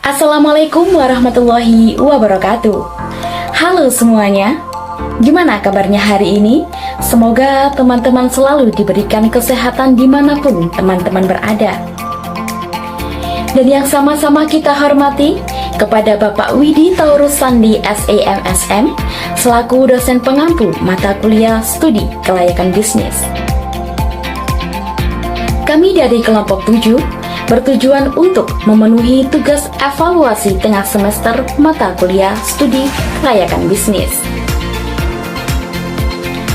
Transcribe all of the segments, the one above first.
Assalamualaikum warahmatullahi wabarakatuh. Halo semuanya, gimana kabarnya hari ini? Semoga teman-teman selalu diberikan kesehatan dimanapun teman-teman berada. Dan yang sama-sama kita hormati kepada Bapak Widi Taurus Sandi SEMSM selaku dosen pengampu mata kuliah studi kelayakan bisnis. Kami dari kelompok 7 bertujuan untuk memenuhi tugas evaluasi tengah semester mata kuliah studi kelayakan bisnis.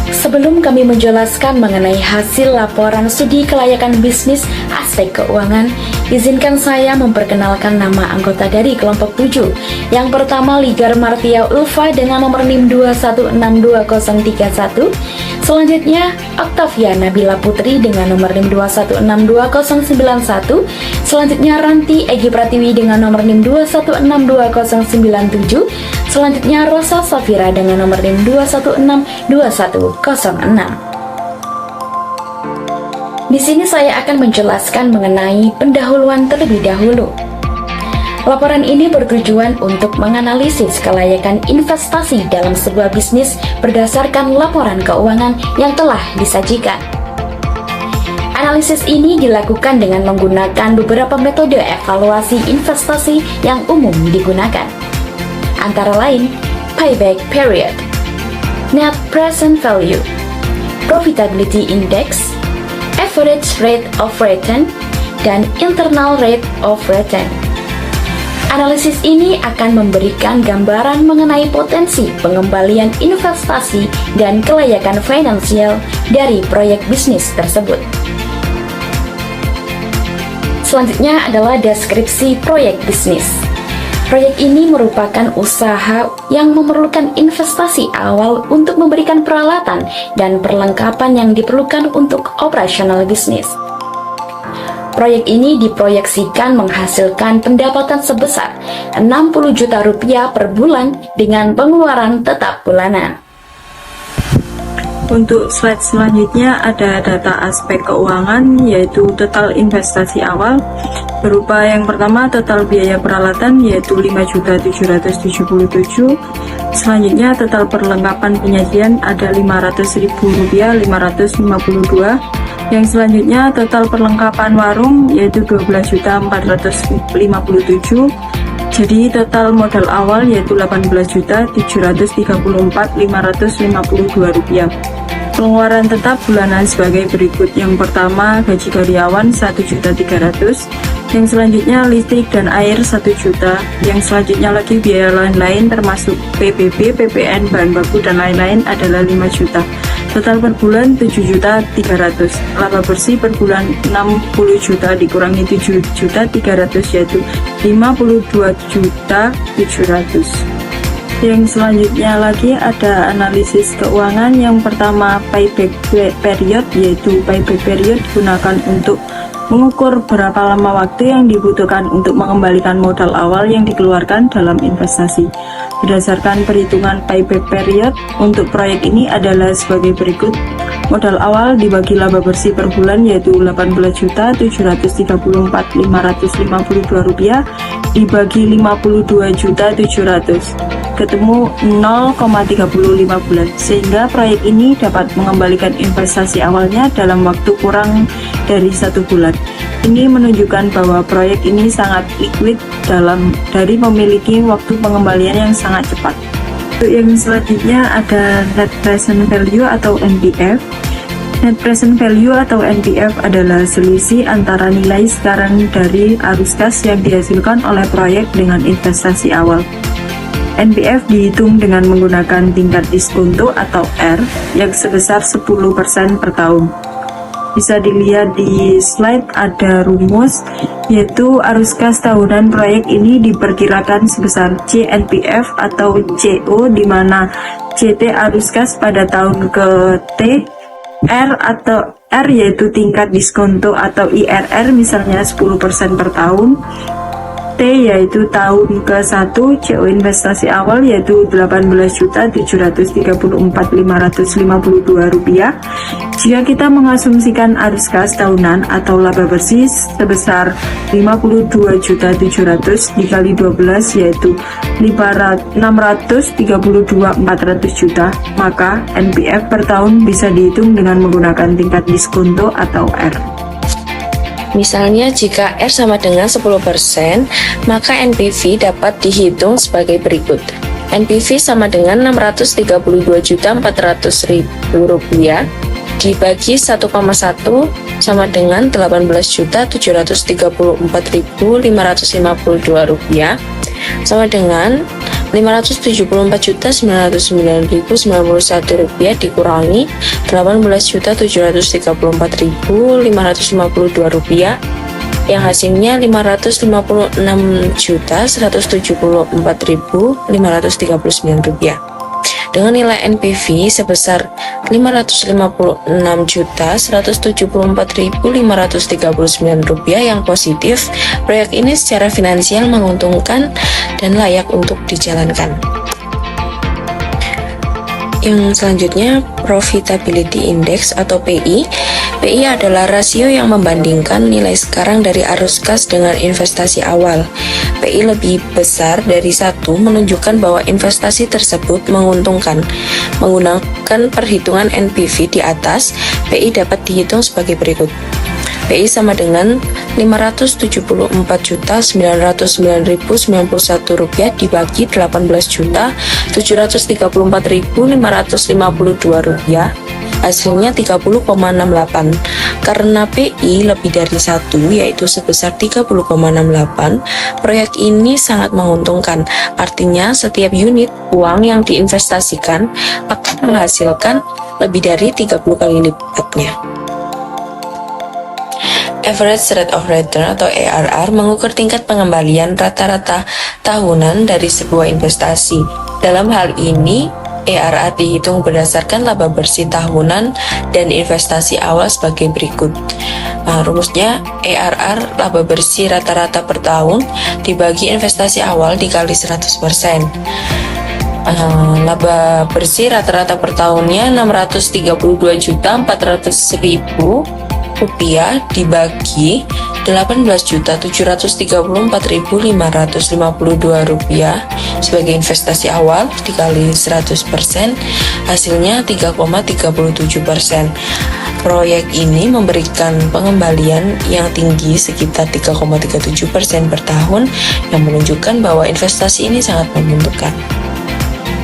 Sebelum kami menjelaskan mengenai hasil laporan studi kelayakan bisnis aspek keuangan, izinkan saya memperkenalkan nama anggota dari kelompok 7. Yang pertama, Ligar Martia Ulfa dengan nomor NIM 2162031. Selanjutnya, Octavia Nabila Putri dengan nomor NIM 2162091. Selanjutnya, Ranti Egi Pratiwi dengan nomor NIM 2162097. Selanjutnya, Rosa Safira dengan nomor NIM 2162106. Di sini saya akan menjelaskan mengenai pendahuluan terlebih dahulu. Laporan ini bertujuan untuk menganalisis kelayakan investasi dalam sebuah bisnis berdasarkan laporan keuangan yang telah disajikan. Analisis ini dilakukan dengan menggunakan beberapa metode evaluasi investasi yang umum digunakan, antara lain payback period, net present value, profitability index, average rate of return, dan internal rate of return. Analisis ini akan memberikan gambaran mengenai potensi pengembalian investasi dan kelayakan finansial dari proyek bisnis tersebut. Selanjutnya adalah deskripsi proyek bisnis. Proyek ini merupakan usaha yang memerlukan investasi awal untuk memberikan peralatan dan perlengkapan yang diperlukan untuk operasional bisnis. Proyek ini diproyeksikan menghasilkan pendapatan sebesar 60 juta rupiah per bulan dengan pengeluaran tetap bulanan. Untuk slide selanjutnya ada data aspek keuangan, yaitu total investasi awal berupa yang pertama total biaya peralatan yaitu 5.777. Selanjutnya total perlengkapan penyajian ada Rp500.000 552. Yang selanjutnya total perlengkapan warung yaitu 12.457. Jadi total modal awal yaitu Rp18.734.552. Pengeluaran tetap bulanan sebagai berikut. Yang pertama gaji karyawan 1.300.000. Yang selanjutnya listrik dan air 1 juta. Yang selanjutnya lagi biaya lain-lain termasuk PBB, PPN, bahan baku dan lain-lain adalah 5 juta. Total per bulan 7.300.000. Laba bersih per bulan 60 juta dikurangi 7.300.000 yaitu 52.700.000. Yang selanjutnya lagi ada analisis keuangan. Yang pertama payback period, yaitu payback period digunakan untuk mengukur berapa lama waktu yang dibutuhkan untuk mengembalikan modal awal yang dikeluarkan dalam investasi. Berdasarkan perhitungan payback period untuk proyek ini adalah sebagai berikut. Modal awal dibagi laba bersih per bulan yaitu Rp18.734.552 dibagi 52.700 ketemu 0,35 bulan, sehingga proyek ini dapat mengembalikan investasi awalnya dalam waktu kurang dari 1 bulan. Ini menunjukkan bahwa proyek ini sangat liquid dari memiliki waktu pengembalian yang sangat cepat. Untuk yang selanjutnya ada net present value atau NPV. Net present value atau NPV adalah selisih antara nilai sekarang dari arus kas yang dihasilkan oleh proyek dengan investasi awal. NPV dihitung dengan menggunakan tingkat diskonto atau R yang sebesar 10% per tahun. Bisa dilihat di slide ada rumus, yaitu arus kas tahunan proyek ini diperkirakan sebesar CNPV atau CO, di mana CT arus kas pada tahun ke T, R atau R yaitu tingkat diskonto atau IRR misalnya 10% per tahun, T yaitu tahun ke-1 CO investasi awal yaitu Rp18.734.552. Jika kita mengasumsikan arus kas tahunan atau laba bersih sebesar 52.700.000 dikali 12 yaitu 632.400 juta, maka NPF per tahun bisa dihitung dengan menggunakan tingkat diskonto atau R. Misalnya jika R sama dengan 10%, maka NPV dapat dihitung sebagai berikut. NPV sama dengan Rp62.400.000 dibagi 1,1 sama dengan Rp18.734.552 sama dengan Rp574.909.091 dikurangi Rp18.734.552 yang hasilnya Rp554.174.539. Dengan nilai NPV sebesar Rp554.174.539 yang positif, proyek ini secara finansial menguntungkan dan layak untuk dijalankan. Yang selanjutnya, Profitability Index atau PI. PI adalah rasio yang membandingkan nilai sekarang dari arus kas dengan investasi awal. PI lebih besar dari 1 menunjukkan bahwa investasi tersebut menguntungkan. Menggunakan perhitungan NPV di atas, PI dapat dihitung sebagai berikut. PI sama dengan Rp579.909.091 dibagi Rp18.734.552, hasilnya 30,68. Karena PI lebih dari 1 yaitu sebesar 30,68, proyek ini sangat menguntungkan. Artinya setiap unit uang yang diinvestasikan akan menghasilkan lebih dari 30 kali lipatnya. Average Rate of Return atau ARR mengukur tingkat pengembalian rata-rata tahunan dari sebuah investasi. Dalam hal ini, ARR dihitung berdasarkan laba bersih tahunan dan investasi awal sebagai berikut. Rumusnya, ARR laba bersih rata-rata per tahun dibagi investasi awal dikali 100%. Laba bersih rata-rata per tahunnya Rp632.400.000 dibagi Rp18.734.552 sebagai investasi awal dikali 100%, hasilnya 3,37%. Proyek ini memberikan pengembalian yang tinggi sekitar 3,37% per tahun yang menunjukkan bahwa investasi ini sangat menguntungkan.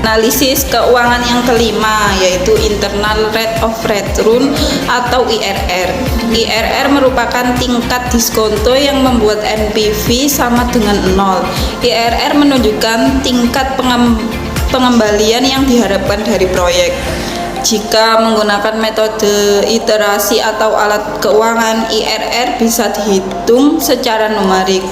Analisis keuangan yang kelima yaitu Internal Rate of Return atau IRR. IRR merupakan tingkat diskonto yang membuat NPV sama dengan 0. IRR menunjukkan tingkat pengembalian yang diharapkan dari proyek. Jika menggunakan metode iterasi atau alat keuangan, IRR bisa dihitung secara numerik.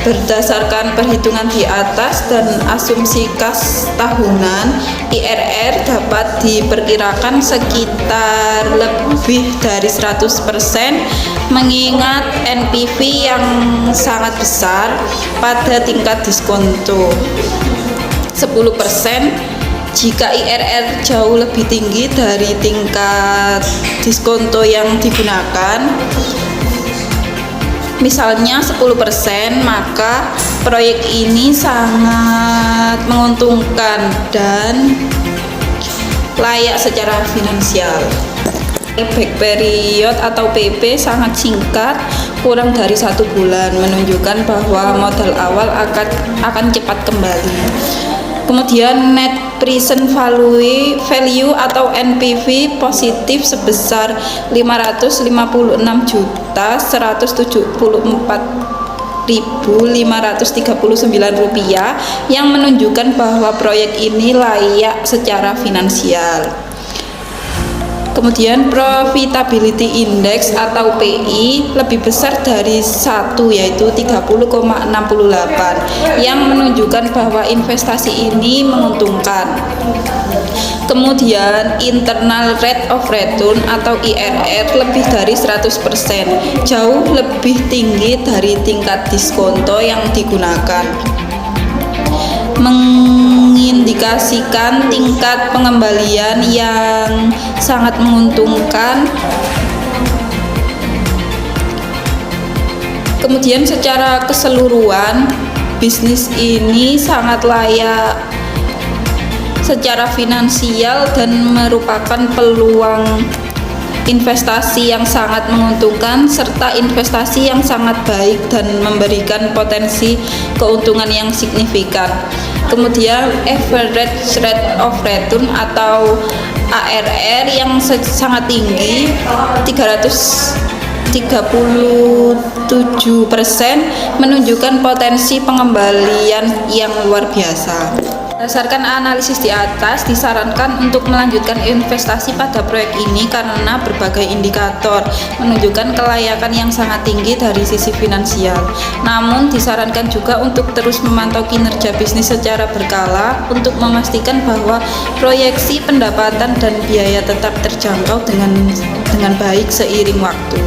Berdasarkan perhitungan di atas dan asumsi kas tahunan, IRR dapat diperkirakan sekitar lebih dari 100% mengingat NPV yang sangat besar pada tingkat diskonto 10%. Jika IRR jauh lebih tinggi dari tingkat diskonto yang digunakan, misalnya 10%, maka proyek ini sangat menguntungkan dan layak secara finansial. Payback period atau PP sangat singkat, kurang dari 1 bulan, menunjukkan bahwa modal awal akan cepat kembali. Kemudian net present value atau NPV positif sebesar Rp556.174.539 yang menunjukkan bahwa proyek ini layak secara finansial. Kemudian Profitability Index atau PI lebih besar dari 1 yaitu 30,68 yang menunjukkan bahwa investasi ini menguntungkan. Kemudian internal rate of return atau IRR lebih dari 100%, jauh lebih tinggi dari tingkat diskonto yang digunakan, mengindikasikan tingkat pengembalian yang sangat menguntungkan. Kemudian secara keseluruhan bisnis ini sangat layak secara finansial dan merupakan peluang investasi yang sangat menguntungkan serta investasi yang sangat baik dan memberikan potensi keuntungan yang signifikan. Kemudian average rate of return atau ARR yang sangat tinggi 337% menunjukkan potensi pengembalian yang luar biasa. Berdasarkan analisis di atas, disarankan untuk melanjutkan investasi pada proyek ini karena berbagai indikator menunjukkan kelayakan yang sangat tinggi dari sisi finansial. Namun, disarankan juga untuk terus memantau kinerja bisnis secara berkala untuk memastikan bahwa proyeksi pendapatan dan biaya tetap terjangkau dengan baik seiring waktu.